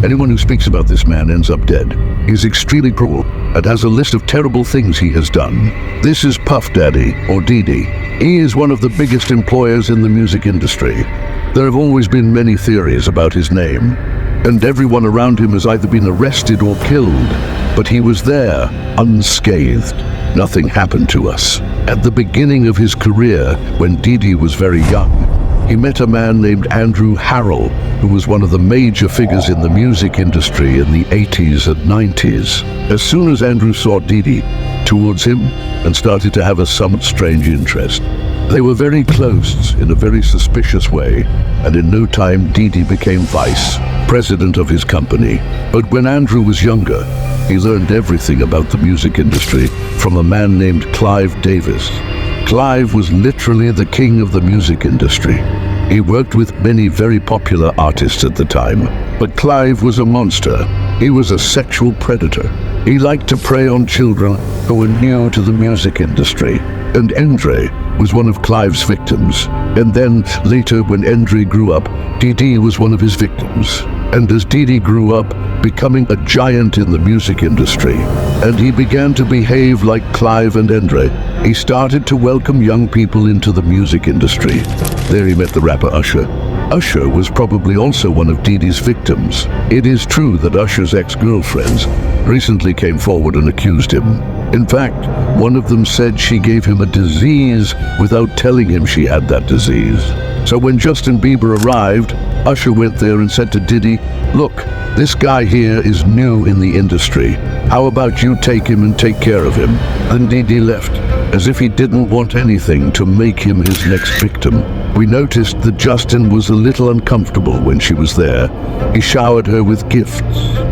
Anyone who speaks about this man ends up dead. He's extremely cruel and has a list of terrible things he has done. This is Puff Daddy, or Didi. He is one of the biggest employers in the music industry. There have always been many theories about his name, and everyone around him has either been arrested or killed, but he was there, unscathed. Nothing happened to us. At the beginning of his career, when Didi was very young, he met a man named Andrew Harrell, who was one of the major figures in the music industry in the 80s and 90s. As soon as Andrew saw Didi towards him and started to have a somewhat strange interest, they were very close in a very suspicious way, and in no time Didi became vice president of his company. But when Andrew was younger, he learned everything about the music industry from a man named Clive Davis. Clive was literally the king of the music industry. He worked with many very popular artists at the time, but Clive was a monster. He was a sexual predator. He liked to prey on children who were new to the music industry, and Endre was one of Clive's victims. And then later, when Endre grew up, Didi was one of his victims. And as Didi grew up, becoming a giant in the music industry, and he began to behave like Clive and Endre, he started to welcome young people into the music industry. There he met the rapper Usher. Usher was probably also one of Didi's victims. It is true that Usher's ex-girlfriends recently came forward and accused him. In fact, one of them said she gave him a disease without telling him she had that disease. So when Justin Bieber arrived, Usher went there and said to Didi, "Look, this guy here is new in the industry. How about you take him and take care of him?" Then Didi left, as if he didn't want anything to make him his next victim. We noticed that Justin was a little uncomfortable when she was there. He showered her with gifts,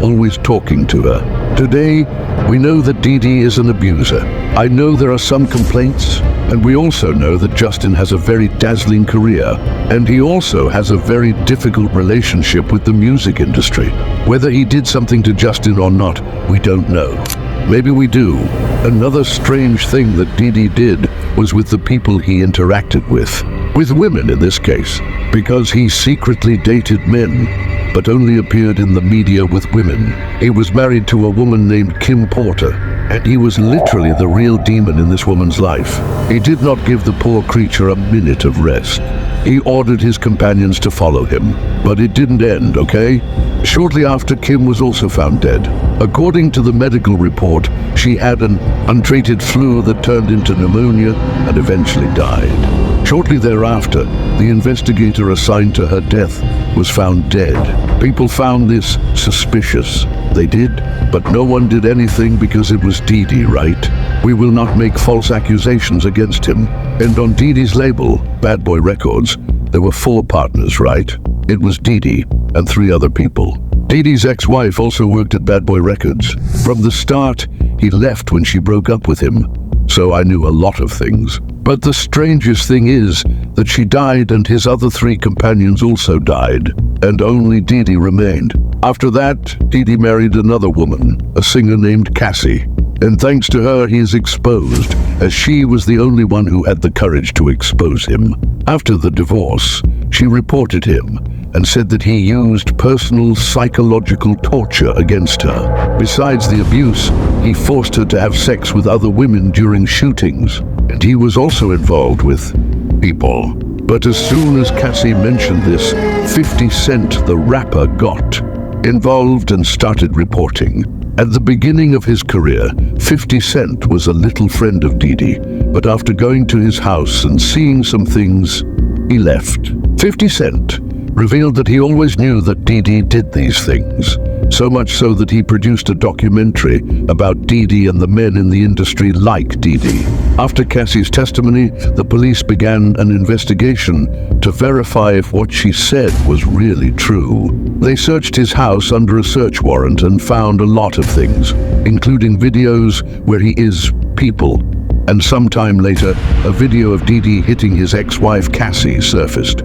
always talking to her. Today, we know that Didi is an abuser. I know there are some complaints, and we also know that Justin has a very dazzling career, and he also has a very difficult relationship with the music industry. Whether he did something to Justin or not, we don't know. Maybe we do. Another strange thing that Didi did was with the people he interacted with women in this case, because he secretly dated men, but only appeared in the media with women. He was married to a woman named Kim Porter, and he was literally the real demon in this woman's life. He did not give the poor creature a minute of rest. He ordered his companions to follow him, but it didn't end, okay? Shortly after, Kim was also found dead. According to the medical report, she had an untreated flu that turned into pneumonia and eventually died. Shortly thereafter, the investigator assigned to her death was found dead. People found this suspicious. They did, but no one did anything because it was Didi, right? We will not make false accusations against him. And on Didi's label, Bad Boy Records, there were 4 partners, right? It was Didi and 3 other people. Didi's ex-wife also worked at Bad Boy Records. From the start, he left when she broke up with him, so I knew a lot of things. But the strangest thing is that she died and his other 3 companions also died, and only Didi remained. After that, Didi married another woman, a singer named Cassie, and thanks to her he is exposed, as she was the only one who had the courage to expose him. After the divorce, she reported him and said that he used personal psychological torture against her. Besides the abuse, he forced her to have sex with other women during shootings, and he was also involved with people. But as soon as Cassie mentioned this, 50 Cent, the rapper, got involved and started reporting. At the beginning of his career, 50 Cent was a little friend of Didi, but after going to his house and seeing some things, he left. 50 Cent revealed that he always knew that Didi did these things, so much so that he produced a documentary about Didi and the men in the industry like Didi. After Cassie's testimony, the police began an investigation to verify if what she said was really true. They searched his house under a search warrant and found a lot of things, including videos where he is people. And sometime later, a video of Didi hitting his ex-wife Cassie surfaced.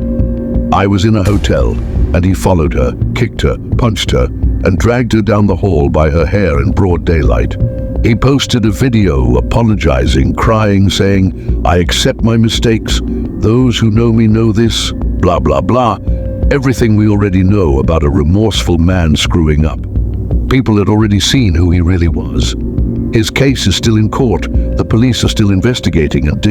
I was in a hotel, and he followed her, kicked her, punched her, and dragged her down the hall by her hair in broad daylight. He posted a video apologizing, crying, saying, "I accept my mistakes. Those who know me know this, blah, blah, blah." Everything we already know about a remorseful man screwing up. People had already seen who he really was. His case is still in court. The police are still investigating, and